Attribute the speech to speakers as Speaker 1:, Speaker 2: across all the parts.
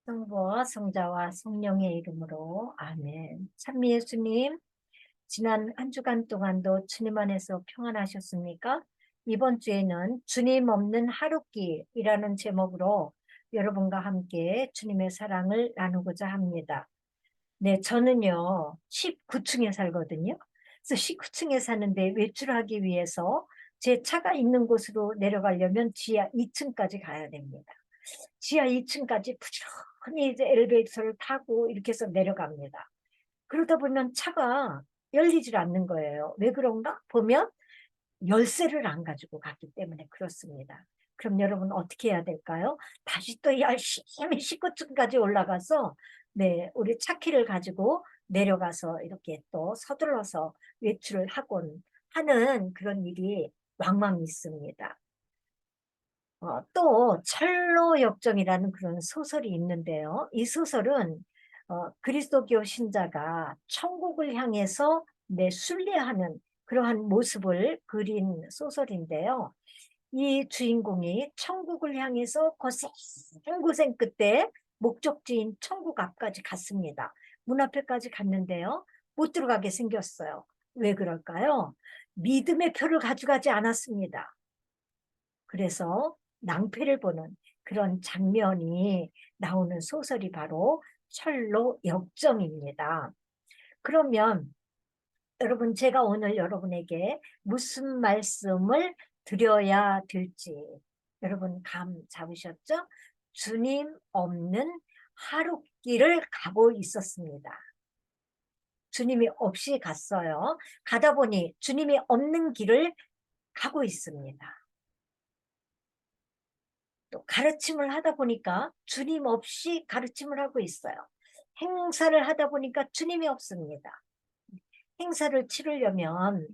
Speaker 1: 성부와 성자와 성령의 이름으로 아멘. 찬미 예수님, 지난 한 주간 동안도 주님 안에서 평안하셨습니까? 이번 주에는 주님 없는 하루길이라는 제목으로 여러분과 함께 주님의 사랑을 나누고자 합니다. 네, 저는요, 19층에 살거든요. 그래서 19층에 사는데 외출하기 위해서 제 차가 있는 곳으로 내려가려면 지하 2층까지 가야 됩니다. 지하 2층까지 부지런히 이제 엘리베이터를 타고 이렇게 해서 내려갑니다. 그러다 보면 차가 열리질 않는 거예요. 왜 그런가? 보면 열쇠를 안 가지고 갔기 때문에 그렇습니다. 그럼 여러분 어떻게 해야 될까요? 다시 또 열심히 19층까지 올라가서 네, 우리 차키를 가지고 내려가서 이렇게 또 서둘러서 외출을 하곤 하는 그런 일이 왕왕 있습니다. 또 철로 역정이라는 그런 소설이 있는데요. 이 소설은 그리스도교 신자가 천국을 향해서 순례하는 그러한 모습을 그린 소설인데요. 이 주인공이 천국을 향해서 고생고생 끝에 목적지인 천국 앞까지 갔습니다. 문 앞에까지 갔는데요. 못 들어가게 생겼어요. 왜 그럴까요? 믿음의 표를 가져가지 않았습니다. 그래서 낭패를 보는 그런 장면이 나오는 소설이 바로 철로 역정입니다. 그러면 여러분, 제가 오늘 여러분에게 무슨 말씀을 드려야 될지 여러분 감 잡으셨죠? 주님 없는 하루길을 가고 있었습니다. 주님이 없이 갔어요. 가다 보니 주님이 없는 길을 가고 있습니다. 또 가르침을 하다 보니까 주님 없이 가르침을 하고 있어요. 행사를 하다 보니까 주님이 없습니다. 행사를 치르려면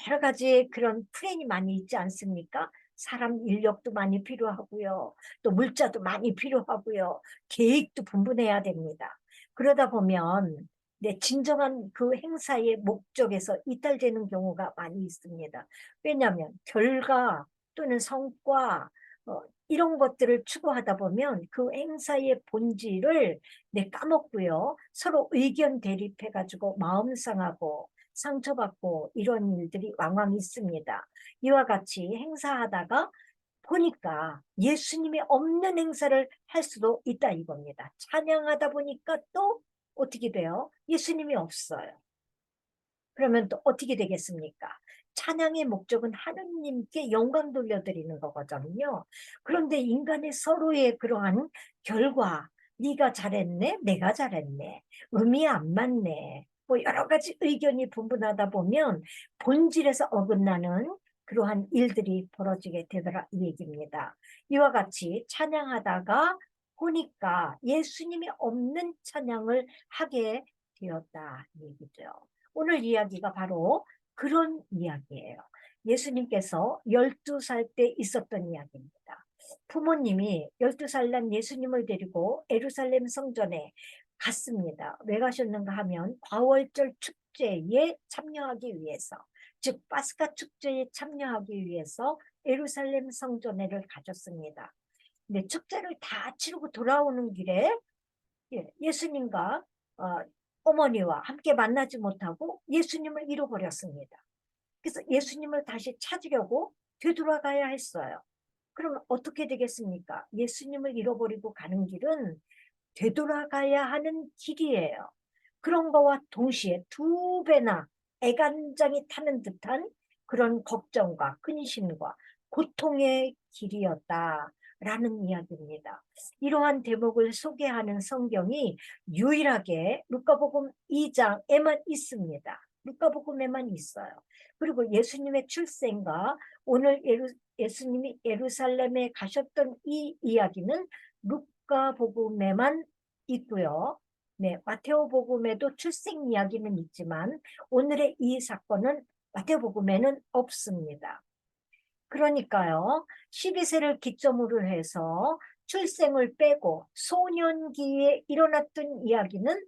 Speaker 1: 여러 가지 그런 플랜이 많이 있지 않습니까? 사람 인력도 많이 필요하고요. 또 물자도 많이 필요하고요. 계획도 분분해야 됩니다. 그러다 보면 진정한 그 행사의 목적에서 이탈되는 경우가 많이 있습니다. 왜냐하면 결과 또는 성과 이런 것들을 추구하다 보면 그 행사의 본질을 까먹고요. 서로 의견 대립해가지고 마음 상하고 상처받고 이런 일들이 왕왕 있습니다. 이와 같이 행사하다가 보니까 예수님이 없는 행사를 할 수도 있다 이겁니다. 찬양하다 보니까 또 어떻게 돼요? 예수님이 없어요. 그러면 또 어떻게 되겠습니까? 찬양의 목적은 하느님께 영광 돌려드리는 거거든요. 그런데 인간의 서로의 그러한 결과, 네가 잘했네, 내가 잘했네, 의미 안 맞네, 뭐 여러 가지 의견이 분분하다 보면 본질에서 어긋나는 그러한 일들이 벌어지게 되더라 이 얘기입니다. 이와 같이 찬양하다가 보니까 예수님이 없는 찬양을 하게 되었다 이 얘기죠. 오늘 이야기가 바로 그런 이야기예요. 예수님께서 12살 때 있었던 이야기입니다. 부모님이 12살 난 예수님을 데리고 에루살렘 성전에 갔습니다. 왜 가셨는가 하면 과월절 축제에 참여하기 위해서, 즉 파스카 축제에 참여하기 위해서 에루살렘 성전에를 가셨습니다. 근데 축제를 다 치르고 돌아오는 길에 예수님과 어, 어머니와 함께 만나지 못하고 예수님을 잃어버렸습니다. 그래서 예수님을 다시 찾으려고 되돌아가야 했어요. 그러면 어떻게 되겠습니까? 예수님을 잃어버리고 가는 길은 되돌아가야 하는 길이에요. 그런 거와 동시에 두 배나 애간장이 타는 듯한 그런 걱정과 근심과 고통의 길이었다라는 이야기입니다. 이러한 대목을 소개하는 성경이 유일하게 루카복음 2장에만 있습니다. 루카복음에만 있어요. 그리고 예수님의 출생과 오늘 예수님이 예루살렘에 가셨던 이 이야기는 루카복음에만 있고요. 네, 마테오복음에도 출생 이야기는 있지만 오늘의 이 사건은 마테오복음에는 없습니다. 그러니까요, 12세를 기점으로 해서 출생을 빼고 소년기에 일어났던 이야기는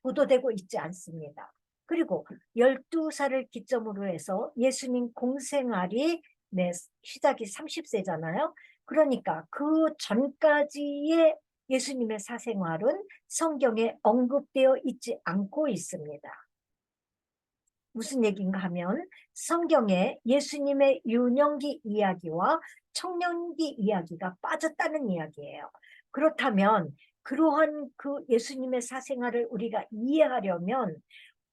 Speaker 1: 보도되고 있지 않습니다. 그리고 12살을 기점으로 해서 예수님 공생활이 시작이 30세잖아요. 그러니까 그 전까지의 예수님의 사생활은 성경에 언급되어 있지 않고 있습니다. 무슨 얘기인가 하면 성경에 예수님의 유년기 이야기와 청년기 이야기가 빠졌다는 이야기예요. 그렇다면 그러한 그 예수님의 사생활을 우리가 이해하려면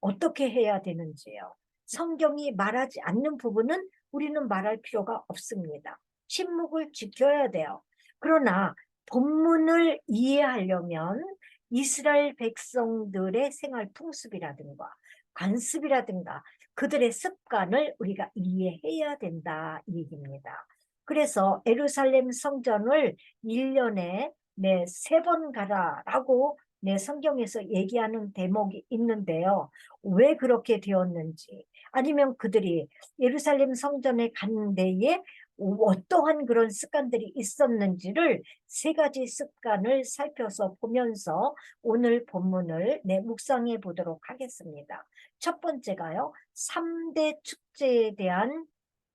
Speaker 1: 어떻게 해야 되는지요? 성경이 말하지 않는 부분은 우리는 말할 필요가 없습니다. 침묵을 지켜야 돼요. 그러나 본문을 이해하려면 이스라엘 백성들의 생활 풍습이라든가 관습이라든가 그들의 습관을 우리가 이해해야 된다 이 얘기입니다. 그래서 예루살렘 성전을 1년에 3번 가라라고 성경에서 얘기하는 대목이 있는데요. 왜 그렇게 되었는지 아니면 그들이 예루살렘 성전에 간 데에 어떠한 그런 습관들이 있었는지를 3가지 습관을 살펴서 보면서 오늘 본문을 묵상해 보도록 하겠습니다. 첫 번째가요. 3대 축제에 대한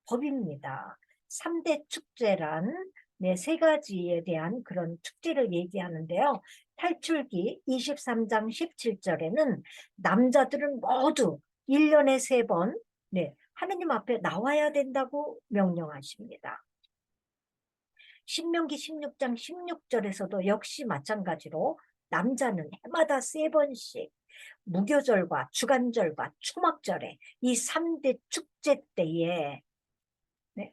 Speaker 1: 법입니다. 3대 축제란 3가지에 대한 그런 축제를 얘기하는데요. 탈출기 23장 17절에는 남자들은 모두 1년에 3번 하느님 앞에 나와야 된다고 명령하십니다. 신명기 16장 16절에서도 역시 마찬가지로 남자는 해마다 3번씩 무교절과 주간절과 초막절에 이 3대 축제 때에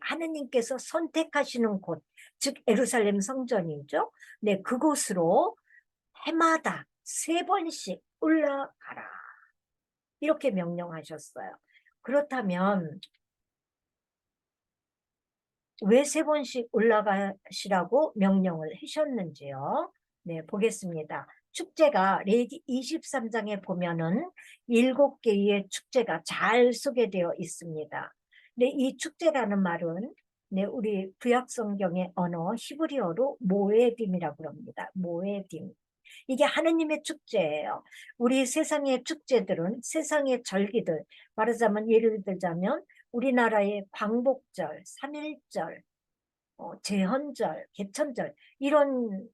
Speaker 1: 하느님께서 선택하시는 곳, 즉 예루살렘 성전이죠. 그곳으로 해마다 3번씩 올라가라. 이렇게 명령하셨어요. 그렇다면 왜 3번씩 올라가시라고 명령을 하셨는지요? 보겠습니다. 축제가 레위기 23장에 보면은 7개의 축제가 잘 소개되어 있습니다. 이 축제라는 말은 우리 구약 성경의 언어 히브리어로 모에딤이라고 합니다. 모에딤. 이게 하느님의 축제예요. 우리 세상의 축제들은 세상의 절기들, 말하자면 예를 들자면 우리나라의 광복절, 3.1절, 제헌절, 개천절 이런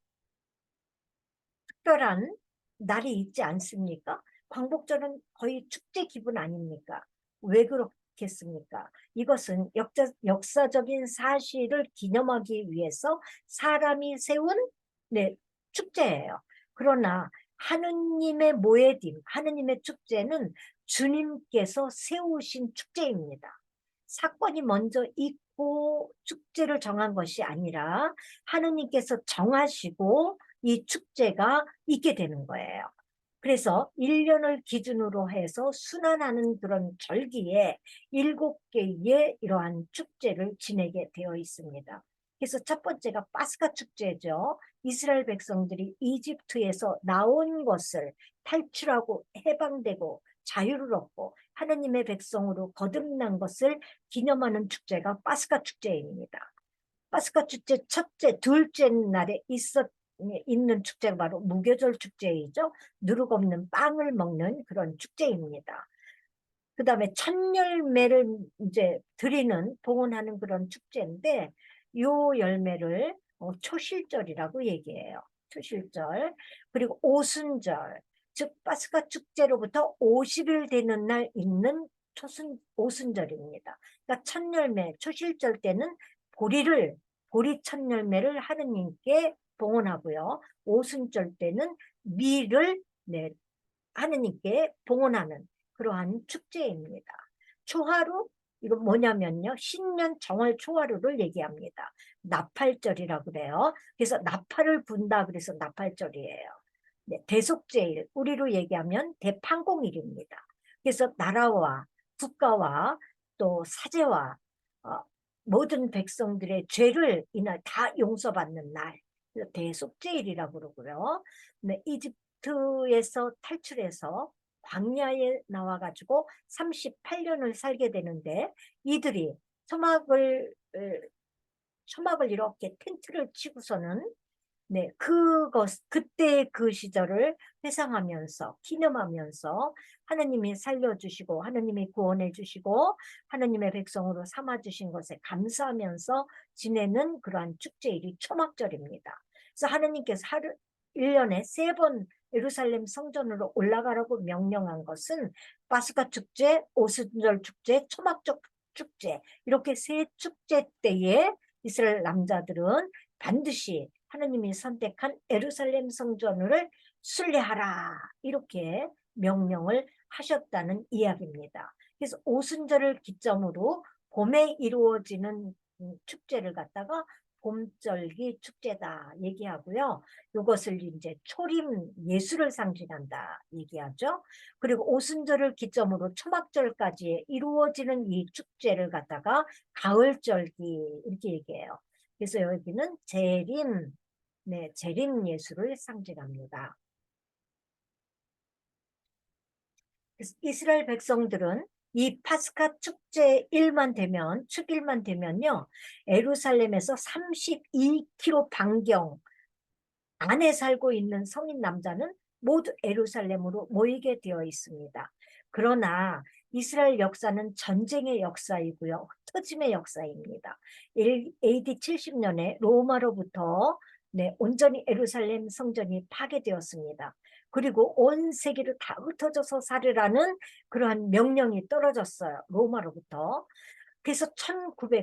Speaker 1: 특별한 날이 있지 않습니까? 광복절은 거의 축제 기분 아닙니까? 왜 그렇겠습니까? 이것은 역사적인 사실을 기념하기 위해서 사람이 세운 축제예요. 그러나 하느님의 모에딤, 하느님의 축제는 주님께서 세우신 축제입니다. 사건이 먼저 있고 축제를 정한 것이 아니라 하느님께서 정하시고 이 축제가 있게 되는 거예요. 그래서 1년을 기준으로 해서 순환하는 그런 절기에 7개의 이러한 축제를 지내게 되어 있습니다. 그래서 첫 번째가 파스카 축제죠. 이스라엘 백성들이 이집트에서 나온 것을 탈출하고 해방되고 자유를 얻고 하느님의 백성으로 거듭난 것을 기념하는 축제가 파스카 축제입니다. 파스카 축제 첫째, 둘째 날에 있는 축제가 바로 무교절 축제이죠. 누룩 없는 빵을 먹는 그런 축제입니다. 그 다음에 첫 열매를 이제 드리는, 봉헌하는 그런 축제인데, 요 열매를 초실절이라고 얘기해요. 초실절. 그리고 오순절. 즉, 파스카 축제로부터 50일 되는 날 있는 오순절입니다. 그러니까 첫 열매, 초실절 때는 보리 첫 열매를 하느님께 봉헌하고요. 오순절 때는 밀을 하느님께 봉헌하는 그러한 축제입니다. 초하루, 이건 뭐냐면요. 신년 정월 초하루를 얘기합니다. 나팔절이라고 그래요. 그래서 나팔을 분다 그래서 나팔절이에요. 대속제일, 우리로 얘기하면 대판공일입니다. 그래서 나라와 국가와 또 사제와 모든 백성들의 죄를 이날 다 용서받는 날, 대속제일이라고 그러고요. 이집트에서 탈출해서 광야에 나와가지고 38년을 살게 되는데 이들이 초막을 이렇게 텐트를 치고서는 그때 그 시절을 회상하면서, 기념하면서 하느님이 살려주시고, 하느님이 구원해 주시고, 하느님의 백성으로 삼아주신 것에 감사하면서 지내는 그러한 축제일이 초막절입니다. 그래서 하느님께서 1년에 3번 예루살렘 성전으로 올라가라고 명령한 것은 파스카 축제, 오순절 축제, 초막절 축제, 이렇게 3축제 때에 이스라엘 남자들은 반드시 하느님이 선택한 예루살렘 성전을 순례하라, 이렇게 명령을 하셨다는 이야기입니다. 그래서 오순절을 기점으로 봄에 이루어지는 축제를 갖다가 봄절기 축제다 얘기하고요. 이것을 이제 초림 예수를 상징한다 얘기하죠. 그리고 오순절을 기점으로 초막절까지 이루어지는 이 축제를 갖다가 가을절기 이렇게 얘기해요. 그래서 여기는 재림, 네, 재림 예수를 상징합니다. 그래서 이스라엘 백성들은 이 파스카 축제일만 되면, 축일만 되면요, 예루살렘에서 32km 반경 안에 살고 있는 성인 남자는 모두 예루살렘으로 모이게 되어 있습니다. 그러나 이스라엘 역사는 전쟁의 역사이고요, 흩어짐의 역사입니다. AD 70년에 로마로부터 온전히 예루살렘 성전이 파괴되었습니다. 그리고 온 세계를 다 흩어져서 살으라는 그러한 명령이 떨어졌어요, 로마로부터. 그래서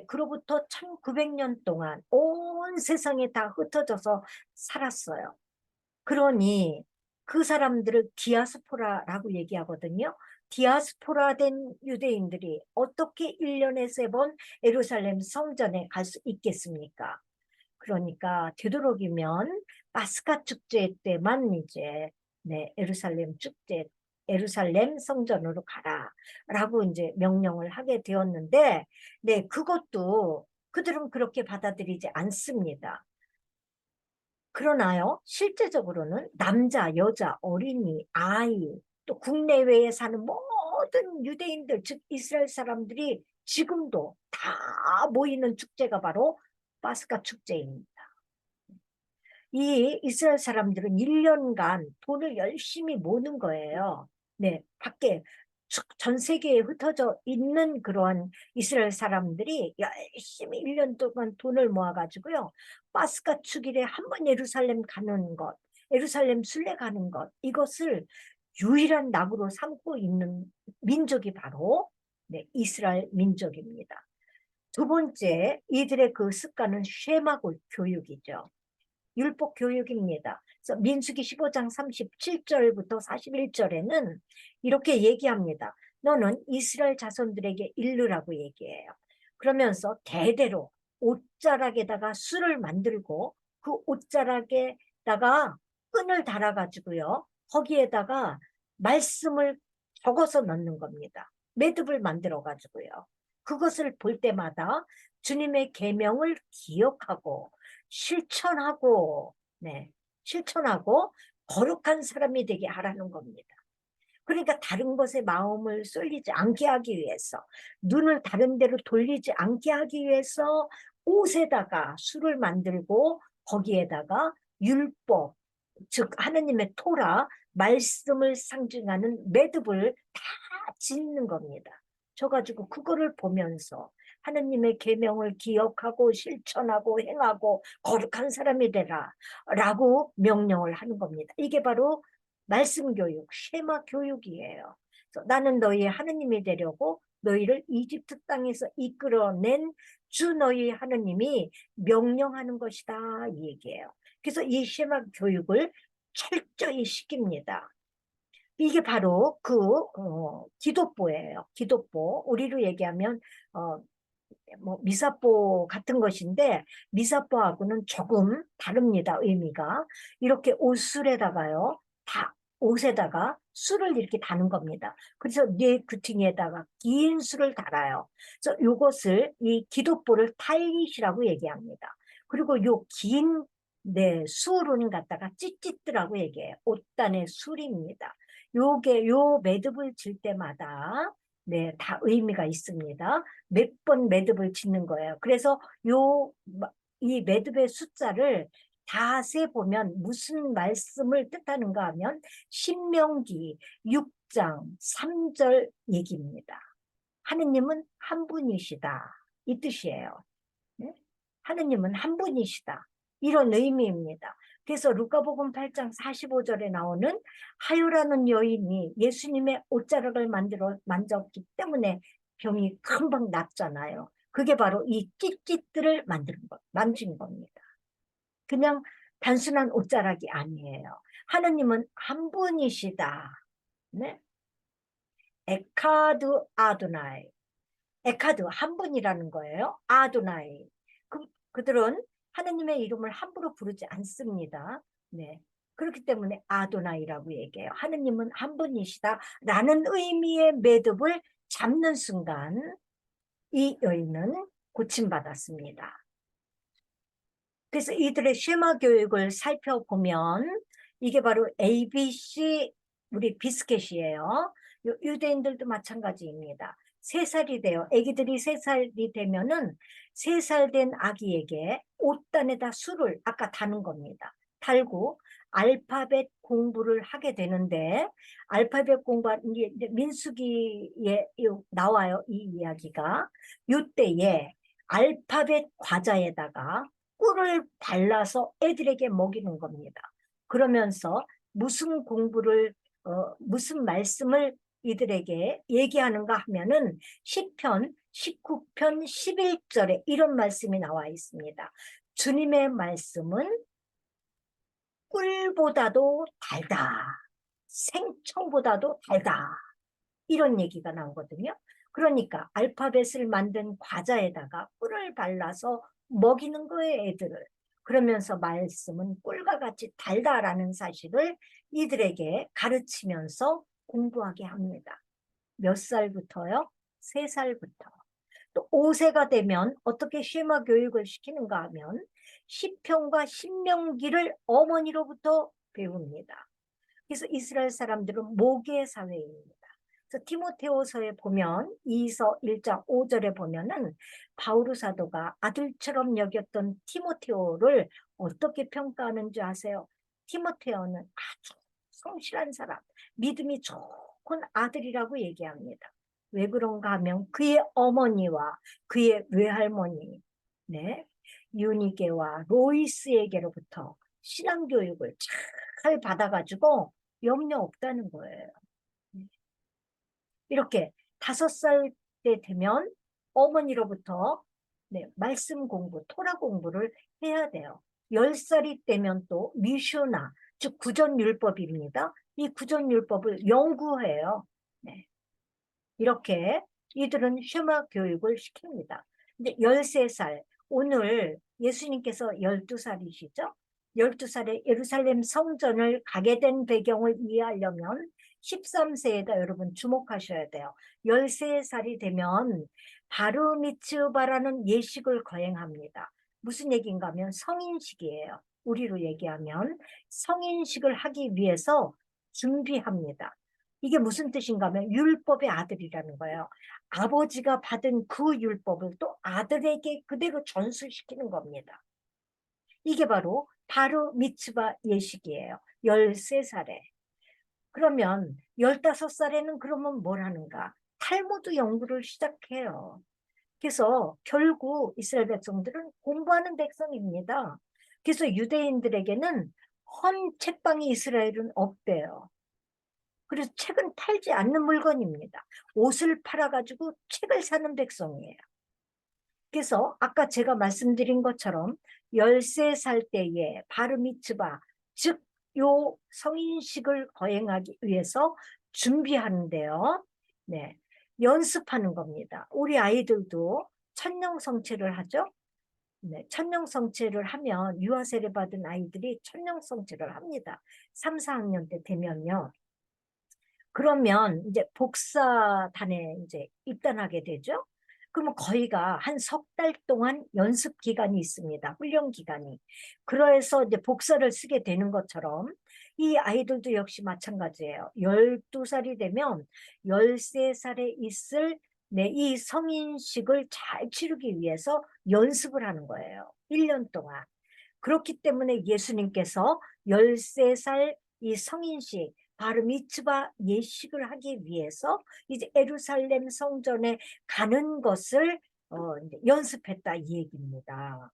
Speaker 1: 그로부터 1900년 동안 온 세상에 다 흩어져서 살았어요. 그러니 그 사람들을 디아스포라라고 얘기하거든요. 디아스포라 된 유대인들이 어떻게 1년에 3번 예루살렘 성전에 갈 수 있겠습니까? 그러니까 되도록이면 파스카 축제 때만 이제 예루살렘 축제, 예루살렘 성전으로 가라라고 이제 명령을 하게 되었는데, 그것도 그들은 그렇게 받아들이지 않습니다. 그러나요, 실제적으로는 남자, 여자, 어린이, 아이, 또 국내외에 사는 모든 유대인들, 즉 이스라엘 사람들이 지금도 다 모이는 축제가 바로 파스카 축제입니다. 이 이스라엘 사람들은 1년간 돈을 열심히 모는 거예요. 밖에 전 세계에 흩어져 있는 그러한 이스라엘 사람들이 열심히 1년 동안 돈을 모아가지고요, 파스카 축일에 한 번 예루살렘 가는 것, 예루살렘 순례 가는 것, 이것을 유일한 낙으로 삼고 있는 민족이 바로 이스라엘 민족입니다. 두 번째, 이들의 그 습관은 쉐마 교육이죠. 율법 교육입니다. 그래서 민수기 15장 37절부터 41절에는 이렇게 얘기합니다. 너는 이스라엘 자손들에게 이르라고 얘기해요. 그러면서 대대로 옷자락에다가 술을 만들고 그 옷자락에다가 끈을 달아가지고요, 거기에다가 말씀을 적어서 넣는 겁니다. 매듭을 만들어가지고요. 그것을 볼 때마다 주님의 계명을 기억하고 실천하고, 실천하고 거룩한 사람이 되게 하라는 겁니다. 그러니까 다른 것에 마음을 쏠리지 않게 하기 위해서, 눈을 다른 데로 돌리지 않게 하기 위해서 옷에다가 술을 만들고 거기에다가 율법, 즉 하느님의 토라, 말씀을 상징하는 매듭을 다 짓는 겁니다. 저 가지고 그거를 보면서 하느님의 계명을 기억하고 실천하고 행하고 거룩한 사람이 되라 라고 명령을 하는 겁니다. 이게 바로 말씀 교육, 쉐마 교육이에요. 그래서 나는 너희의 하느님이 되려고 너희를 이집트 땅에서 이끌어낸 주 너희 하느님이 명령하는 것이다, 이 얘기예요. 그래서 이 쉐마 교육을 철저히 시킵니다. 이게 바로 기독보예요. 기독보. 우리로 얘기하면 미사포 같은 것인데, 미사포하고는 조금 다릅니다, 의미가. 이렇게 옷술에다가요, 옷에다가 술을 이렇게 다는 겁니다. 그래서 뇌 귀퉁이에다가 긴 술을 달아요. 그래서 이것을, 이 기독보를 타일릿이라고 얘기합니다. 그리고 술은 갖다가 찌찌뜨라고 얘기해요. 옷단의 술입니다. 요 매듭을 질 때마다 다 의미가 있습니다. 몇 번 매듭을 짓는 거예요. 그래서 이 매듭의 숫자를 다 세보면 무슨 말씀을 뜻하는가 하면 신명기 6장 3절 얘기입니다. 하느님은 한 분이시다, 이 뜻이에요. 하느님은 한 분이시다. 이런 의미입니다. 그래서 루카복음 8장 45절에 나오는 하유라는 여인이 예수님의 옷자락을 만졌기 때문에 병이 금방 낫잖아요. 그게 바로 이 찢찢들을 만진 겁니다. 그냥 단순한 옷자락이 아니에요. 하느님은 한 분이시다. 네? 에카드 아도나이. 에카드 한 분이라는 거예요. 아도나이. 그들은 하느님의 이름을 함부로 부르지 않습니다. 네. 그렇기 때문에 아도나이라고 얘기해요. 하느님은 한 분이시다 라는 의미의 매듭을 잡는 순간 이 여인은 고침받았습니다. 그래서 이들의 쉐마 교육을 살펴보면 이게 바로 ABC 우리 비스켓이에요. 유대인들도 마찬가지입니다. 3살이 돼요. 아기들이 3살이 되면은 3살 된 아기에게 옷단에다 수를 아까 다는 겁니다. 달고 알파벳 공부를 하게 되는데 알파벳 공부 민수기에 나와요. 이 이야기가. 이때에 알파벳 과자에다가 꿀을 발라서 애들에게 먹이는 겁니다. 그러면서 무슨 공부를 무슨 말씀을 이들에게 얘기하는가 하면은 시편 19편 11절에 이런 말씀이 나와 있습니다. 주님의 말씀은 꿀보다도 달다. 생청보다도 달다. 이런 얘기가 나오거든요. 그러니까 알파벳을 만든 과자에다가 꿀을 발라서 먹이는 거예요, 애들을. 그러면서 말씀은 꿀과 같이 달다라는 사실을 이들에게 가르치면서 공부하게 합니다. 몇 살부터요? 3살부터. 또 5세가 되면 어떻게 쉐마 교육을 시키는가 하면 시편과 신명기를 어머니로부터 배웁니다. 그래서 이스라엘 사람들은 모계 사회입니다. 그래서 티모테오서에 보면 이서 1장 5절에 보면은 바오로 사도가 아들처럼 여겼던 티모테오를 어떻게 평가하는 줄 아세요? 티모테오는 아주 성실한 사람, 믿음이 좋은 아들이라고 얘기합니다. 왜 그런가 하면 그의 어머니와 그의 외할머니, 네, 유니게와 로이스에게로부터 신앙교육을 잘 받아가지고 염려 없다는 거예요. 이렇게 5살 때 되면 어머니로부터 네, 말씀 공부, 토라 공부를 해야 돼요. 10살이 되면 또 미슈나, 즉 구전율법입니다. 이 구전율법을 연구해요. 네. 이렇게 이들은 쉐마 교육을 시킵니다. 근데 13살, 오늘 예수님께서 12살이시죠? 12살에 예루살렘 성전을 가게 된 배경을 이해하려면 13세에다 여러분 주목하셔야 돼요. 13살이 되면 바르미츠바라는 예식을 거행합니다. 무슨 얘기인가 하면 성인식이에요. 우리로 얘기하면 성인식을 하기 위해서 준비합니다. 이게 무슨 뜻인가 하면 율법의 아들이라는 거예요. 아버지가 받은 그 율법을 또 아들에게 그대로 전수시키는 겁니다. 이게 바로 미츠바 예식이에요. 13살에. 그러면 15살에는 그러면 뭘 하는가? 탈무드 연구를 시작해요. 그래서 결국 이스라엘 백성들은 공부하는 백성입니다. 그래서 유대인들에게는 헌 책방이 이스라엘은 없대요. 그래서 책은 팔지 않는 물건입니다. 옷을 팔아가지고 책을 사는 백성이에요. 그래서 아까 제가 말씀드린 것처럼 13살 때에 바르미츠바, 즉 요 성인식을 거행하기 위해서 준비하는데요. 네, 연습하는 겁니다. 우리 아이들도 천년성체를 하죠. 네, 천년성체를 하면 유아 세례 받은 아이들이 천년성체를 합니다. 3, 4학년 때 되면요. 그러면 이제 복사단에 이제 입단하게 되죠. 그러면 거의가 한 3달 동안 연습 기간이 있습니다. 훈련 기간이. 그래서 이제 복사를 쓰게 되는 것처럼 이 아이들도 역시 마찬가지예요. 12살이 되면 13살에 있을 이 성인식을 잘 치르기 위해서 연습을 하는 거예요. 1년 동안. 그렇기 때문에 예수님께서 13살 이 성인식 바로 미츠바 예식을 하기 위해서 이제 예루살렘 성전에 가는 것을 이제 연습했다 이 얘기입니다.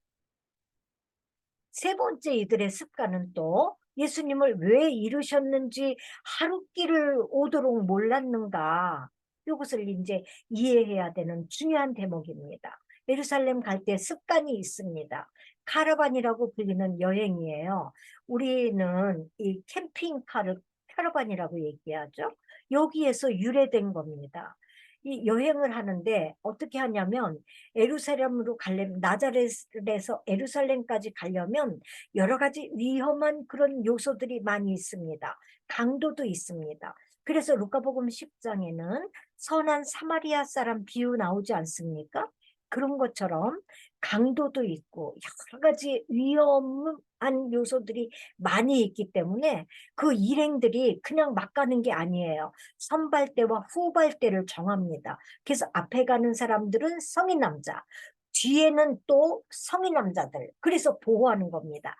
Speaker 1: 세 번째 이들의 습관은 또 예수님을 왜 이루셨는지 하루 길을 오도록 몰랐는가. 이것을 이제 이해해야 되는 중요한 대목입니다. 예루살렘 갈 때 습관이 있습니다. 카라반이라고 불리는 여행이에요. 우리는 이 캠핑카를 카라반이라고 얘기하죠. 여기에서 유래된 겁니다. 이 여행을 하는데 어떻게 하냐면 예루살렘으로 가려면 나자렛에서 예루살렘까지 가려면 여러 가지 위험한 그런 요소들이 많이 있습니다. 강도도 있습니다. 그래서 루카복음 10장에는 선한 사마리아 사람 비유 나오지 않습니까? 그런 것처럼 강도도 있고 여러 가지 위험한 요소들이 많이 있기 때문에 그 일행들이 그냥 막 가는 게 아니에요. 선발대와 후발대를 정합니다. 그래서 앞에 가는 사람들은 성인 남자, 뒤에는 또 성인 남자들. 그래서 보호하는 겁니다.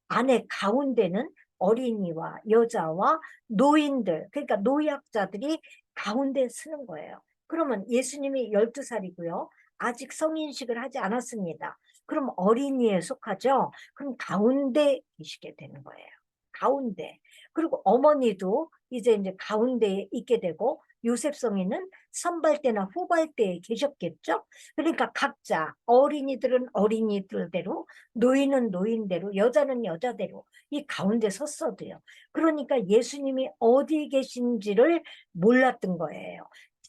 Speaker 1: 안에 가운데는 어린이와 여자와 노인들, 그러니까 노약자들이 가운데 쓰는 거예요. 그러면 예수님이 12살이고요. 아직 성인식을 하지 않았습니다. 그럼 어린이에 속하죠? 그럼 가운데 계시게 되는 거예요. 가운데. 그리고 어머니도 이제 가운데에 있게 되고 요셉 성인은 선발대나 후발대에 계셨겠죠? 그러니까 각자 어린이들은 어린이들대로 노인은 노인대로 여자는 여자대로 이 가운데 섰어도요. 그러니까 예수님이 어디 계신지를 몰랐던 거예요.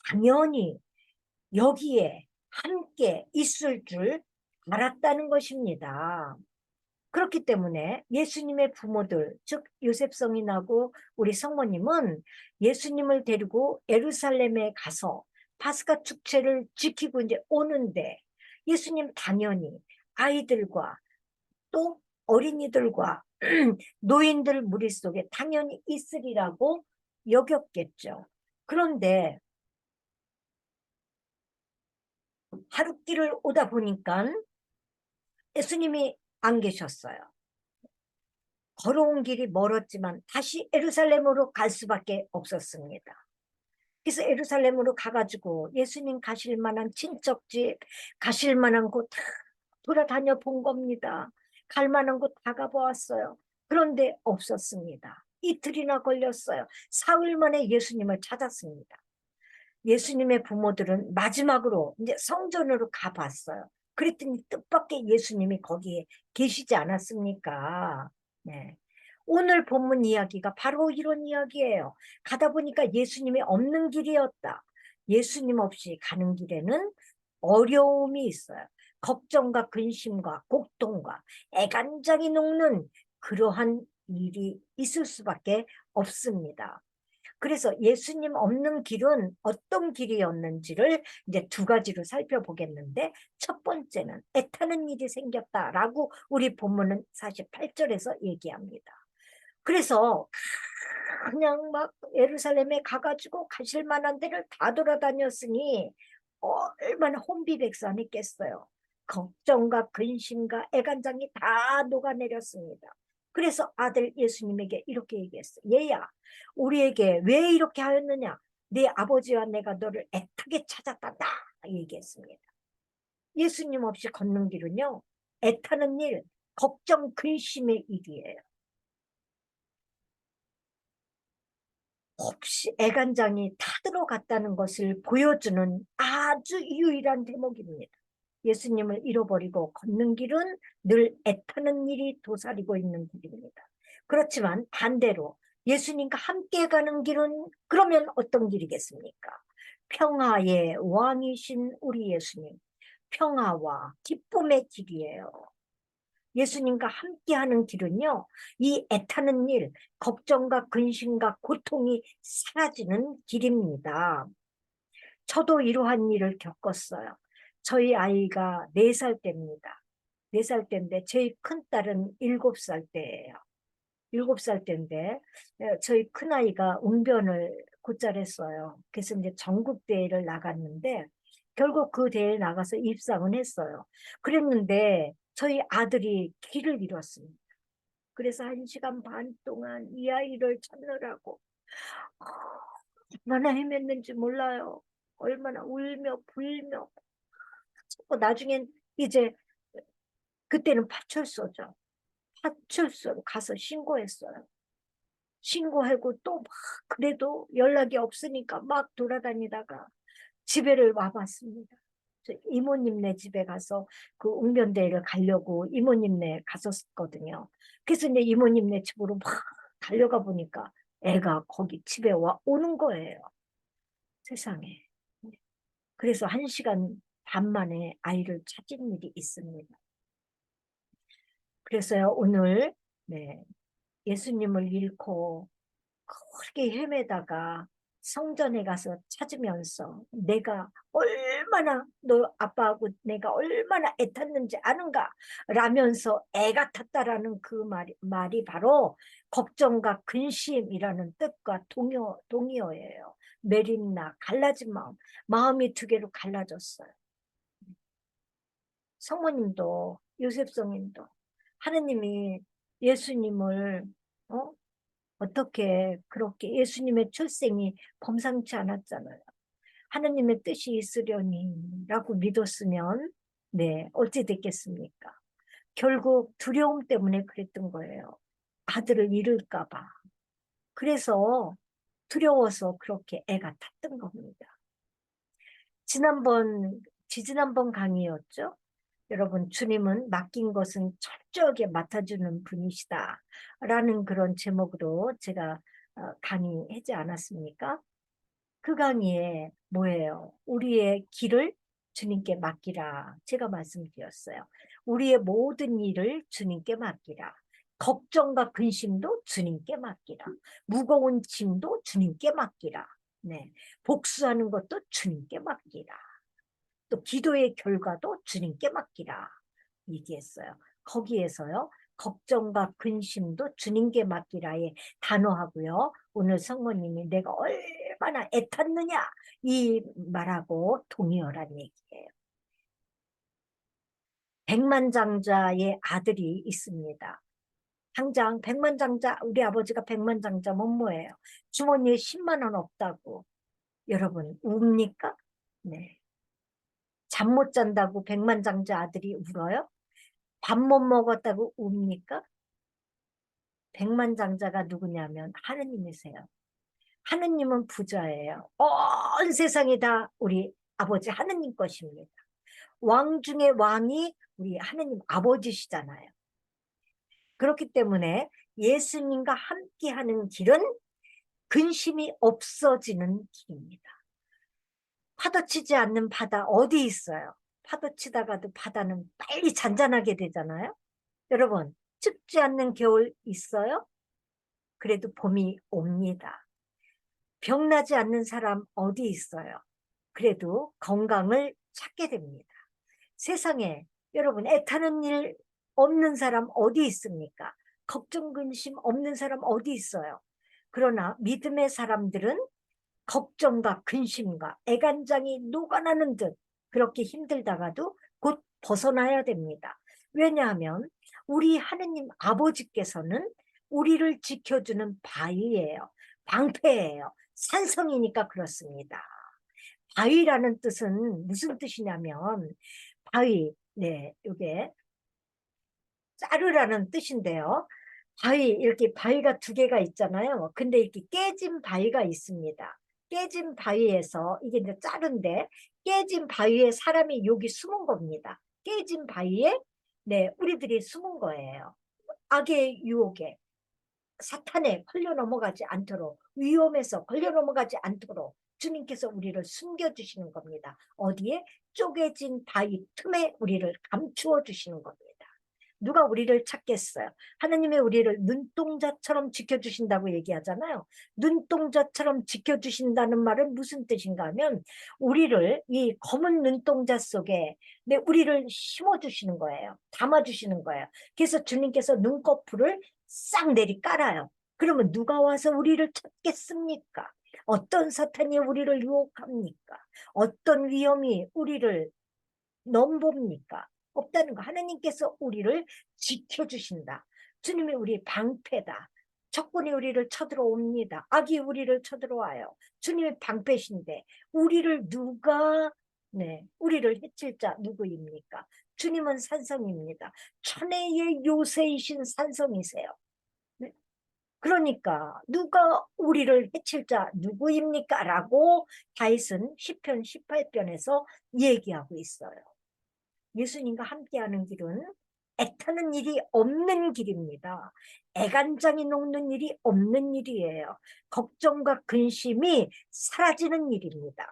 Speaker 1: 당연히 여기에 함께 있을 줄 알았다는 것입니다. 그렇기 때문에 예수님의 부모들, 즉 요셉 성인하고 우리 성모님은 예수님을 데리고 예루살렘에 가서 파스카 축제를 지키고 이제 오는데 예수님 당연히 아이들과 또 어린이들과 노인들 무리 속에 당연히 있으리라고 여겼겠죠. 그런데 하룻길을 오다 보니까 예수님이 안 계셨어요. 걸어온 길이 멀었지만 다시 예루살렘으로 갈 수밖에 없었습니다. 그래서 예루살렘으로 가가지고 예수님 가실 만한 친척집, 가실 만한 곳 다 돌아다녀 본 겁니다. 갈 만한 곳 다 가보았어요. 그런데 없었습니다. 이틀이나 걸렸어요. 사흘 만에 예수님을 찾았습니다. 예수님의 부모들은 마지막으로 이제 성전으로 가봤어요. 그랬더니 뜻밖의 예수님이 거기에 계시지 않았습니까? 네. 오늘 본문 이야기가 바로 이런 이야기예요. 가다 보니까 예수님이 없는 길이었다. 예수님 없이 가는 길에는 어려움이 있어요. 걱정과 근심과 고통과 애간장이 녹는 그러한 일이 있을 수밖에 없습니다. 그래서 예수님 없는 길은 어떤 길이었는지를 이제 두 가지로 살펴보겠는데 첫 번째는 애타는 일이 생겼다라고 우리 본문은 48절에서 얘기합니다. 그래서 그냥 막 예루살렘에 가가지고 가실 만한 데를 다 돌아다녔으니 얼마나 혼비백산했겠어요. 걱정과 근심과 애간장이 다 녹아내렸습니다. 그래서 아들 예수님에게 이렇게 얘기했어요. 얘야, 우리에게 왜 이렇게 하였느냐? 네 아버지와 내가 너를 애타게 찾았단다. 얘기했습니다. 예수님 없이 걷는 길은요, 애타는 일, 걱정, 근심의 일이에요. 혹시 애간장이 타들어갔다는 것을 보여주는 아주 유일한 대목입니다. 예수님을 잃어버리고 걷는 길은 늘 애타는 일이 도사리고 있는 길입니다. 그렇지만 반대로 예수님과 함께 가는 길은 그러면 어떤 길이겠습니까? 평화의 왕이신 우리 예수님, 평화와 기쁨의 길이에요. 예수님과 함께하는 길은요, 이 애타는 일, 걱정과 근심과 고통이 사라지는 길입니다. 저도 이러한 일을 겪었어요. 저희 아이가 4살 때입니다. 4살 때인데 저희 큰딸은 7살 때예요. 7살 때인데 저희 큰아이가 웅변을 곧잘 했어요. 그래서 이제 전국대회를 나갔는데 결국 그 대회에 나가서 입상은 했어요. 그랬는데 저희 아들이 길을 잃었습니다. 그래서 1시간 반 동안 이 아이를 찾느라고 얼마나 헤맸는지 몰라요. 얼마나 울며 불며. 나중엔 이제 그때는 파출소죠. 파출소로 가서 신고했어요. 신고하고 또 막 그래도 연락이 없으니까 막 돌아다니다가 집에를 와봤습니다. 이모님네 집에 가서 그 웅변대를 가려고 이모님네 갔었거든요. 그래서 이제 이모님네 집으로 막 달려가 보니까 애가 거기 집에 오는 거예요. 세상에. 그래서 1시간 반 만에 아이를 찾은 일이 있습니다. 그래서요, 오늘, 네, 예수님을 잃고 그렇게 헤매다가 성전에 가서 찾으면서 내가 얼마나 너 아빠하고 내가 얼마나 애탔는지 아는가 라면서 애가 탔다라는 그 말이 바로 걱정과 근심이라는 뜻과 동의어예요. 메린나 갈라진 마음이 두 개로 갈라졌어요. 성모님도 요셉성님도 하느님이 예수님을 어? 어떻게 그렇게 예수님의 출생이 범상치 않았잖아요. 하느님의 뜻이 있으려니 라고 믿었으면 네, 어찌 됐겠습니까? 결국 두려움 때문에 그랬던 거예요. 아들을 잃을까 봐. 그래서 두려워서 그렇게 애가 탔던 겁니다. 지지난번 강의였죠? 여러분, 주님은 맡긴 것은 철저하게 맡아주는 분이시다. 라는 그런 제목으로 제가 강의하지 않았습니까? 그 강의에 뭐예요? 우리의 길을 주님께 맡기라. 제가 말씀드렸어요. 우리의 모든 일을 주님께 맡기라. 걱정과 근심도 주님께 맡기라. 무거운 짐도 주님께 맡기라. 네. 복수하는 것도 주님께 맡기라. 또 기도의 결과도 주님께 맡기라 얘기했어요. 거기에서요. 걱정과 근심도 주님께 맡기라의 단호하고요. 오늘 성모님이 내가 얼마나 애탔느냐 이 말하고 동의어란 얘기예요. 백만장자의 아들이 있습니다. 당장 백만장자 우리 아버지가 백만장자면 뭐예요? 주머니에 10만 원 없다고 여러분 웁니까? 네. 잠 못 잔다고 백만장자 아들이 울어요? 밥 못 먹었다고 웁니까? 백만장자가 누구냐면 하느님이세요. 하느님은 부자예요. 온 세상이 다 우리 아버지 하느님 것입니다. 왕 중에 왕이 우리 하느님 아버지시잖아요. 그렇기 때문에 예수님과 함께하는 길은 근심이 없어지는 길입니다. 파도치지 않는 바다 어디 있어요? 파도치다가도 바다는 빨리 잔잔하게 되잖아요. 여러분, 춥지 않는 겨울 있어요? 그래도 봄이 옵니다. 병나지 않는 사람 어디 있어요? 그래도 건강을 찾게 됩니다. 세상에 여러분 애타는 일 없는 사람 어디 있습니까? 걱정 근심 없는 사람 어디 있어요? 그러나 믿음의 사람들은 걱정과 근심과 애간장이 녹아나는 듯 그렇게 힘들다가도 곧 벗어나야 됩니다. 왜냐하면 우리 하느님 아버지께서는 우리를 지켜주는 바위예요. 방패예요. 산성이니까 그렇습니다. 바위라는 뜻은 무슨 뜻이냐면 바위, 네, 이게 자르라는 뜻인데요. 바위, 이렇게 바위가 두 개가 있잖아요. 근데 이렇게 깨진 바위가 있습니다. 깨진 바위에서, 이게 이제 자른데, 깨진 바위에 사람이 여기 숨은 겁니다. 깨진 바위에, 네, 우리들이 숨은 거예요. 악의 유혹에, 사탄에 걸려 넘어가지 않도록, 위험에서 걸려 넘어가지 않도록 주님께서 우리를 숨겨주시는 겁니다. 어디에? 쪼개진 바위 틈에 우리를 감추어 주시는 겁니다. 누가 우리를 찾겠어요? 하나님의 우리를 눈동자처럼 지켜주신다고 얘기하잖아요. 눈동자처럼 지켜주신다는 말은 무슨 뜻인가 하면 우리를 이 검은 눈동자 속에 우리를 심어주시는 거예요. 담아주시는 거예요. 그래서 주님께서 눈꺼풀을 싹 내리 깔아요. 그러면 누가 와서 우리를 찾겠습니까? 어떤 사탄이 우리를 유혹합니까? 어떤 위험이 우리를 넘봅니까? 없다는 거. 하나님께서 우리를 지켜주신다. 주님이 우리 방패다. 적군이 우리를 쳐들어옵니다. 악이 우리를 쳐들어와요. 주님의 방패신데 우리를 누가 우리를 해칠 자 누구입니까? 주님은 산성입니다. 천혜의 요새이신 산성이세요. 네? 그러니까 누가 우리를 해칠 자 누구입니까? 라고 다윗은 시편 18편에서 얘기하고 있어요. 예수님과 함께하는 길은 애타는 일이 없는 길입니다. 애간장이 녹는 일이 없는 일이에요. 걱정과 근심이 사라지는 일입니다.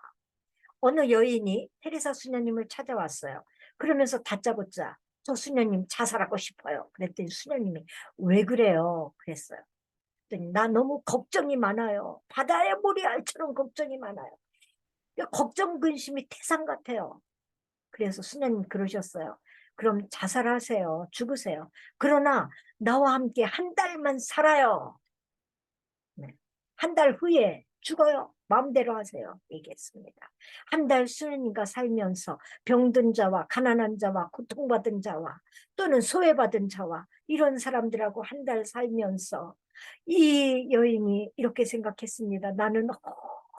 Speaker 1: 어느 여인이 테레사 수녀님을 찾아왔어요. 그러면서 다짜고짜 저 수녀님 자살하고 싶어요. 그랬더니 수녀님이 왜 그래요? 그랬어요. 그랬더니 나 너무 걱정이 많아요. 바다의 모래알처럼 걱정이 많아요. 걱정 근심이 태산 같아요. 그래서 수녀님 그러셨어요. 그럼 자살하세요. 죽으세요. 그러나 나와 함께 한 달만 살아요. 네. 한 달 후에 죽어요. 마음대로 하세요. 얘기했습니다. 한 달 수녀님과 살면서 병든 자와 가난한 자와 고통받은 자와 또는 소외받은 자와 이런 사람들하고 한 달 살면서 이 여인이 이렇게 생각했습니다. 나는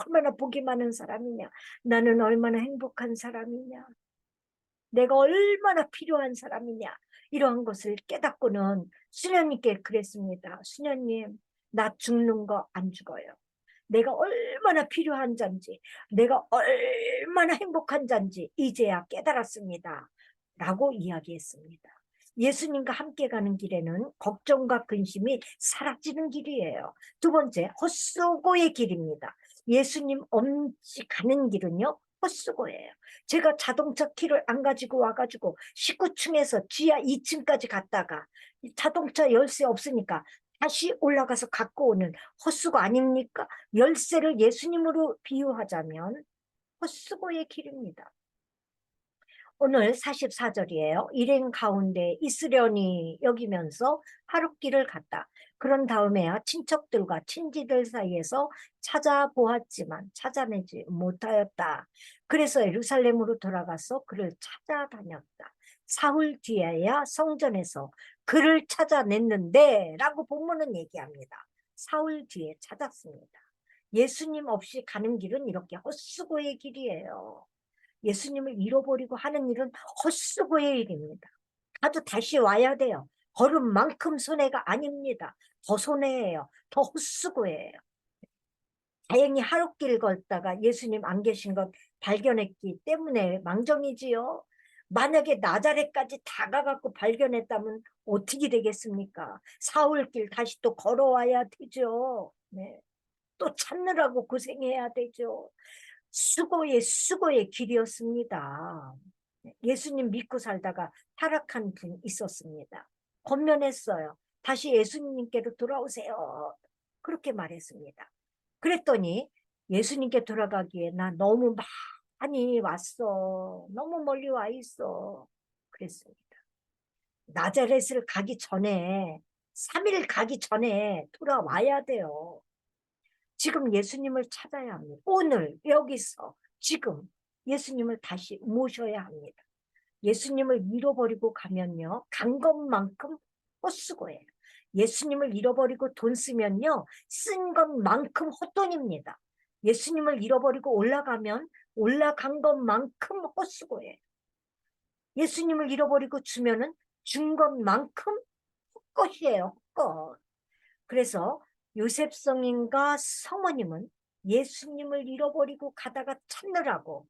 Speaker 1: 얼마나 복이 많은 사람이냐. 나는 얼마나 행복한 사람이냐. 내가 얼마나 필요한 사람이냐. 이러한 것을 깨닫고는 수녀님께 그랬습니다. 수녀님, 나 죽는 거 안 죽어요. 내가 얼마나 필요한 자인지, 내가 얼마나 행복한 자인지 이제야 깨달았습니다. 라고 이야기했습니다. 예수님과 함께 가는 길에는 걱정과 근심이 사라지는 길이에요. 두 번째, 헛수고의 길입니다. 예수님 없이 가는 길은요, 헛수고예요. 제가 자동차 키를 안 가지고 와가지고 19층에서 지하 2층까지 갔다가 자동차 열쇠 없으니까 다시 올라가서 갖고 오는 헛수고 아닙니까? 열쇠를 예수님으로 비유하자면 헛수고의 길입니다. 오늘 44절이에요. 일행 가운데 있으려니 여기면서 하룻길을 갔다. 그런 다음에야 친척들과 친지들 사이에서 찾아보았지만 찾아내지 못하였다. 그래서 예루살렘으로 돌아가서 그를 찾아다녔다. 사흘 뒤에야 성전에서 그를 찾아냈는데 라고 본문은 얘기합니다. 사흘 뒤에 찾았습니다. 예수님 없이 가는 길은 이렇게 헛수고의 길이에요. 예수님을 잃어버리고 하는 일은 헛수고의 일입니다. 가도 다시 와야 돼요. 걸음만큼 손해가 아닙니다. 더 손해예요. 더 헛수고예요. 다행히 하룻길 걷다가 예수님 안 계신 것 발견했기 때문에 망정이지요. 만약에 나자렛까지 다가갖고 발견했다면 어떻게 되겠습니까? 사흘길 다시 또 걸어와야 되죠. 네. 또 찾느라고 고생해야 되죠. 수고의 길이었습니다. 예수님 믿고 살다가 타락한 분 있었습니다. 권면했어요. 다시 예수님께로 돌아오세요. 그렇게 말했습니다. 그랬더니 예수님께 돌아가기에 나 너무 많이 왔어. 너무 멀리 와 있어. 그랬습니다. 나자렛을 가기 전에 3일 가기 전에 돌아와야 돼요. 지금 예수님을 찾아야 합니다. 오늘 여기서 지금 예수님을 다시 모셔야 합니다. 예수님을 잃어버리고 가면요. 간 것만큼 헛수고예요. 예수님을 잃어버리고 돈 쓰면요. 쓴 것만큼 헛돈입니다. 예수님을 잃어버리고 올라가면 올라간 것만큼 헛수고예요. 예수님을 잃어버리고 주면은 준 것만큼 헛것이에요. 헛것. 그래서 요셉 성인과 성모님은 예수님을 잃어버리고 가다가 찾느라고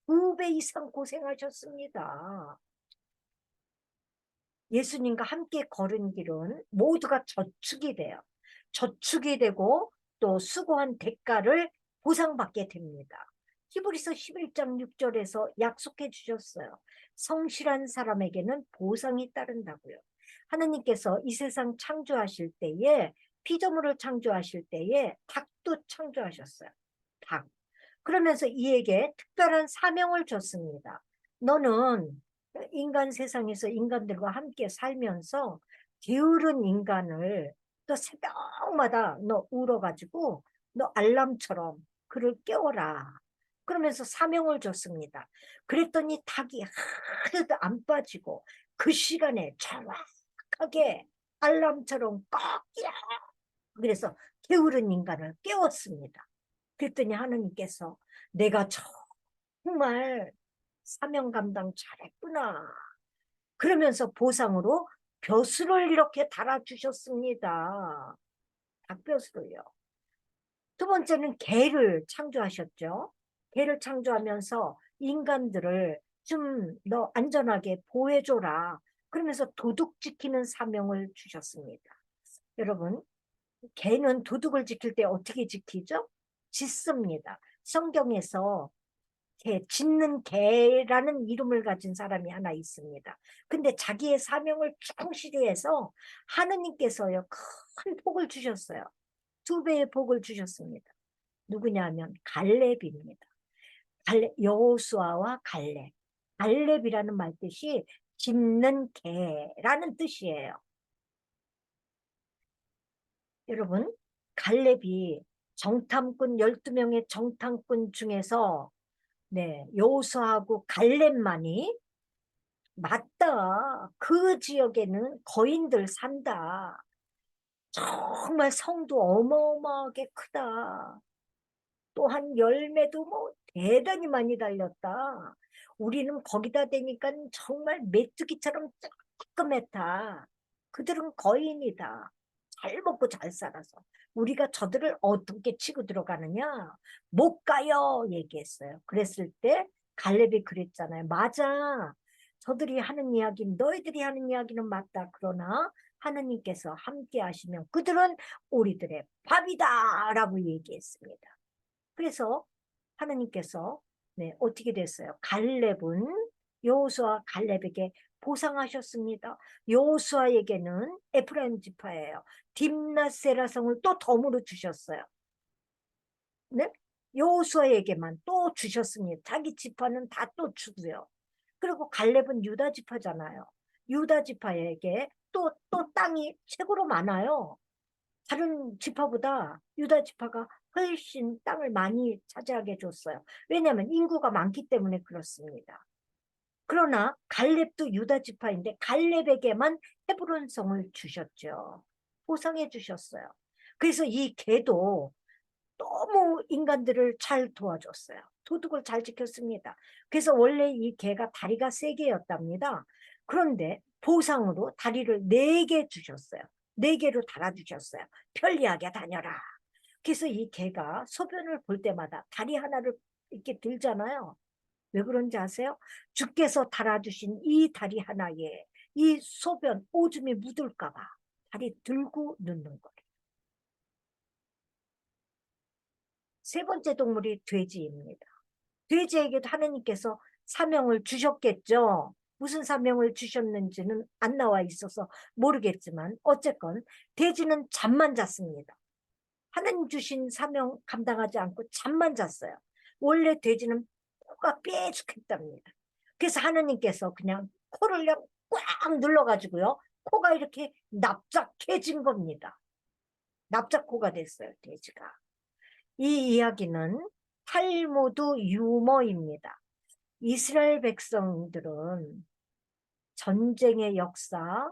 Speaker 1: 2배 이상 고생하셨습니다. 예수님과 함께 걸은 길은 모두가 저축이 돼요. 저축이 되고 또 수고한 대가를 보상받게 됩니다. 히브리서 11장 6절에서 약속해 주셨어요. 성실한 사람에게는 보상이 따른다고요. 하느님께서 이 세상 창조하실 때에 피조물을 창조하실 때에 닭도 창조하셨어요. 닭. 그러면서 이에게 특별한 사명을 줬습니다. 너는 인간 세상에서 인간들과 함께 살면서 게으른 인간을 또 새벽마다 너 울어가지고 너 알람처럼 그를 깨워라. 그러면서 사명을 줬습니다. 그랬더니 닭이 하나도 안 빠지고 그 시간에 정확하게 알람처럼 꼭 깨라. 그래서 게으른 인간을 깨웠습니다. 그랬더니 하느님께서 내가 정말 사명 감당 잘했구나. 그러면서 보상으로 벼슬을 이렇게 달아주셨습니다. 닭벼슬을요. 두 번째는 개를 창조하셨죠. 개를 창조하면서 인간들을 좀 너 안전하게 보호해줘라. 그러면서 도둑 지키는 사명을 주셨습니다. 여러분, 개는 도둑을 지킬 때 어떻게 지키죠? 짖습니다. 성경에서 짖는 개라는 이름을 가진 사람이 하나 있습니다. 근데 자기의 사명을 충실히 해서 하느님께서요, 큰 복을 주셨어요. 2배의 복을 주셨습니다. 누구냐면 갈렙입니다. 여호수아와 갈렙. 갈렙이라는 말 뜻이 짖는 개라는 뜻이에요. 여러분, 갈렙이 정탐꾼 12명의 정탐꾼 중에서 여호수아하고 갈렙만이 맞다. 그 지역에는 거인들 산다. 정말 성도 어마어마하게 크다. 또한 열매도 뭐 대단히 많이 달렸다. 우리는 거기다 대니까 정말 메뚜기처럼 뜨끔했다. 그들은 거인이다. 잘 먹고 잘 살아서. 우리가 저들을 어떻게 치고 들어가느냐? 못 가요. 얘기했어요. 그랬을 때 갈렙이 그랬잖아요. 맞아. 저들이 하는 이야기, 너희들이 하는 이야기는 맞다. 그러나 하느님께서 함께 하시면 그들은 우리들의 밥이다. 라고 얘기했습니다. 그래서 하나님께서 어떻게 됐어요? 갈렙은 여호수아 갈렙에게 보상하셨습니다. 여호수아에게는 에프라임 지파예요. 딥나세라 성을 또 덤으로 주셨어요. 네? 여호수아에게만 또 주셨습니다. 자기 지파는 다 또 주고요. 그리고 갈렙은 유다 지파잖아요. 유다 지파에게 또 땅이 최고로 많아요. 다른 지파보다 유다 지파가 훨씬 땅을 많이 차지하게 해줬어요. 왜냐하면 인구가 많기 때문에 그렇습니다. 그러나 갈렙도 유다 지파인데 갈렙에게만 헤브론 성을 주셨죠. 보상해 주셨어요. 그래서 이 개도 너무 인간들을 잘 도와줬어요. 도둑을 잘 지켰습니다. 그래서 원래 이 개가 다리가 3개였답니다. 그런데 보상으로 다리를 4개 주셨어요. 4개로 달아주셨어요. 편리하게 다녀라. 그래서 이 개가 소변을 볼 때마다 다리 하나를 이렇게 들잖아요. 왜 그런지 아세요? 주께서 달아주신 이 다리 하나에 이 소변 오줌이 묻을까 봐 다리 들고 넣는 거예요. 3번째 동물이 돼지입니다. 돼지에게도 하나님께서 사명을 주셨겠죠. 무슨 사명을 주셨는지는 안 나와 있어서 모르겠지만 어쨌건 돼지는 잠만 잤습니다. 하나님 주신 사명 감당하지 않고 잠만 잤어요. 원래 돼지는 코가 삐죽했답니다. 그래서 하나님께서 그냥 코를 그냥 꽉 눌러가지고요. 코가 이렇게 납작해진 겁니다. 납작코가 됐어요, 돼지가. 이 이야기는 탈무드 유머입니다. 이스라엘 백성들은 전쟁의 역사,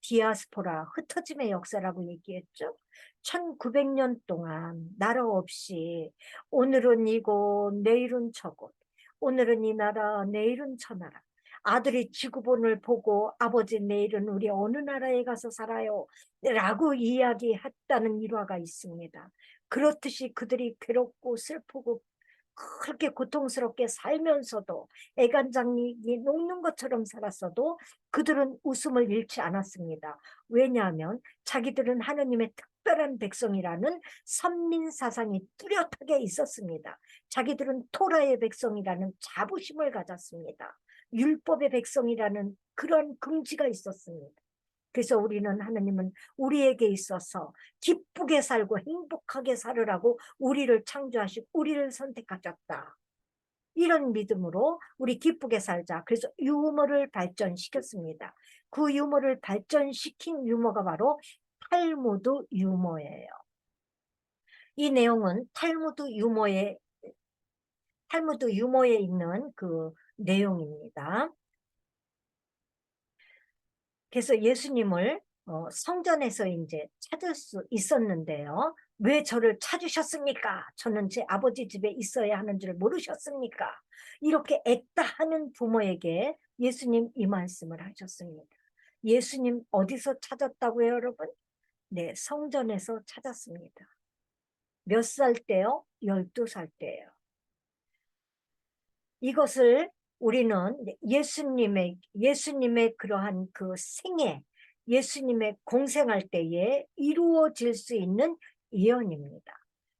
Speaker 1: 디아스포라, 흩어짐의 역사라고 얘기했죠. 1900년 동안 나라 없이 오늘은 이곳, 내일은 저곳, 오늘은 이 나라, 내일은 저 나라. 아들이 지구본을 보고 아버지 내일은 우리 어느 나라에 가서 살아요 라고 이야기했다는 일화가 있습니다. 그렇듯이 그들이 괴롭고 슬프고 그렇게 고통스럽게 살면서도 애간장이 녹는 것처럼 살았어도 그들은 웃음을 잃지 않았습니다. 왜냐하면 자기들은 하느님의 특별한 백성이라는 선민사상이 뚜렷하게 있었습니다. 자기들은 토라의 백성이라는 자부심을 가졌습니다. 율법의 백성이라는 그런 긍지가 있었습니다. 그래서 우리는 하나님은 우리에게 있어서 기쁘게 살고 행복하게 살으라고 우리를 창조하시고 우리를 선택하셨다. 이런 믿음으로 우리 기쁘게 살자. 그래서 유머를 발전시켰습니다. 그 유머를 발전시킨 유머가 바로 탈무드 유머예요. 이 내용은 탈무드 유머에 있는 그 내용입니다. 그래서 예수님을 성전에서 이제 찾을 수 있었는데요. 왜 저를 찾으셨습니까? 저는 제 아버지 집에 있어야 하는 줄 모르셨습니까? 이렇게 애따하는 부모에게 예수님 이 말씀을 하셨습니다. 예수님 어디서 찾았다고요, 여러분? 네, 성전에서 찾았습니다. 몇 살 때요? 12살 때예요. 이것을 우리는 예수님의 그러한 그 생애, 예수님의 공생할 때에 이루어질 수 있는 예언입니다.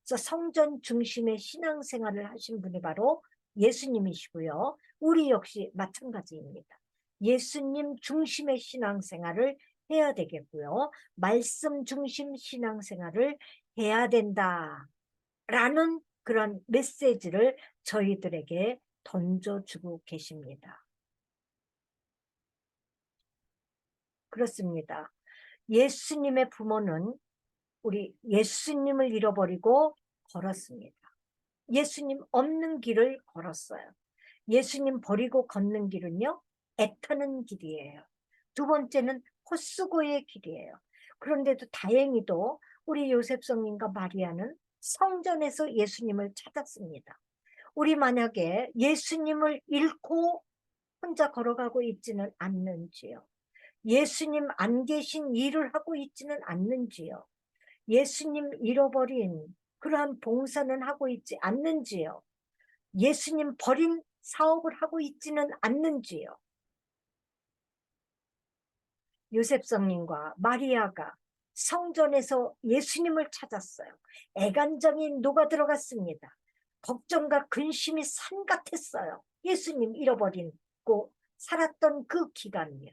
Speaker 1: 그래서 성전 중심의 신앙생활을 하신 분이 바로 예수님이시고요. 우리 역시 마찬가지입니다. 예수님 중심의 신앙생활을 해야 되겠고요. 말씀 중심 신앙생활을 해야 된다라는 그런 메시지를 저희들에게 던져주고 계십니다. 그렇습니다. 예수님의 부모는 우리 예수님을 잃어버리고 걸었습니다. 예수님 없는 길을 걸었어요. 예수님 버리고 걷는 길은요, 애타는 길이에요. 두 번째는 헛수고의 길이에요. 그런데도 다행히도 우리 요셉 성님과 마리아는 성전에서 예수님을 찾았습니다. 우리 만약에 예수님을 잃고 혼자 걸어가고 있지는 않는지요? 예수님 안 계신 일을 하고 있지는 않는지요? 예수님 잃어버린 그러한 봉사는 하고 있지 않는지요? 예수님 버린 사업을 하고 있지는 않는지요? 요셉성님과 마리아가 성전에서 예수님을 찾았어요. 애간장이 녹아 들어갔습니다. 걱정과 근심이 산 같았어요. 예수님 잃어버리고 살았던 그 기간이요.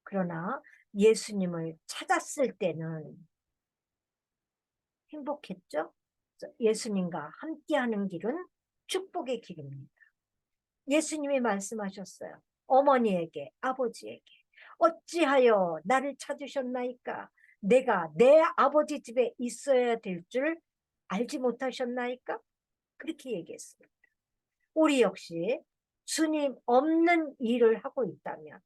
Speaker 1: 그러나 예수님을 찾았을 때는 행복했죠? 예수님과 함께하는 길은 축복의 길입니다. 예수님이 말씀하셨어요. 어머니에게, 아버지에게. 어찌하여 나를 찾으셨나이까? 내가 내 아버지 집에 있어야 될 줄 알지 못하셨나이까? 그렇게 얘기했습니다. 우리 역시 주님 없는 일을 하고 있다면,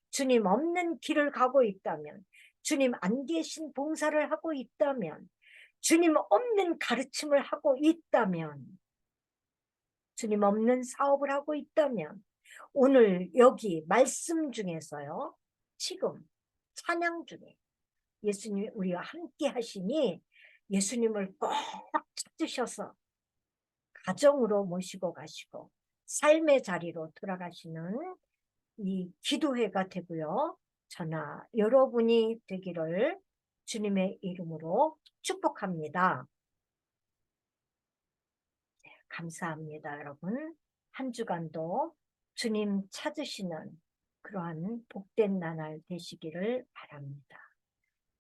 Speaker 1: 주님 없는 길을 가고 있다면, 주님 안 계신 봉사를 하고 있다면, 주님 없는 가르침을 하고 있다면, 주님 없는 사업을 하고 있다면, 오늘 여기 말씀 중에서요, 지금 찬양 중에 예수님이 우리와 함께 하시니 예수님을 꼭 찾으셔서 가정으로 모시고 가시고 삶의 자리로 돌아가시는 이 기도회가 되고요. 저나 여러분이 되기를 주님의 이름으로 축복합니다. 감사합니다, 여러분. 한 주간도 주님 찾으시는 그러한 복된 나날 되시기를 바랍니다.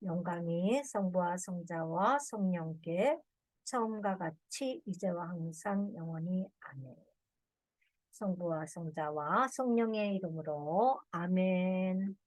Speaker 1: 영광이 성부와 성자와 성령께 처음과 같이 이제와 항상 영원히 아멘. 성부와 성자와 성령의 이름으로 아멘.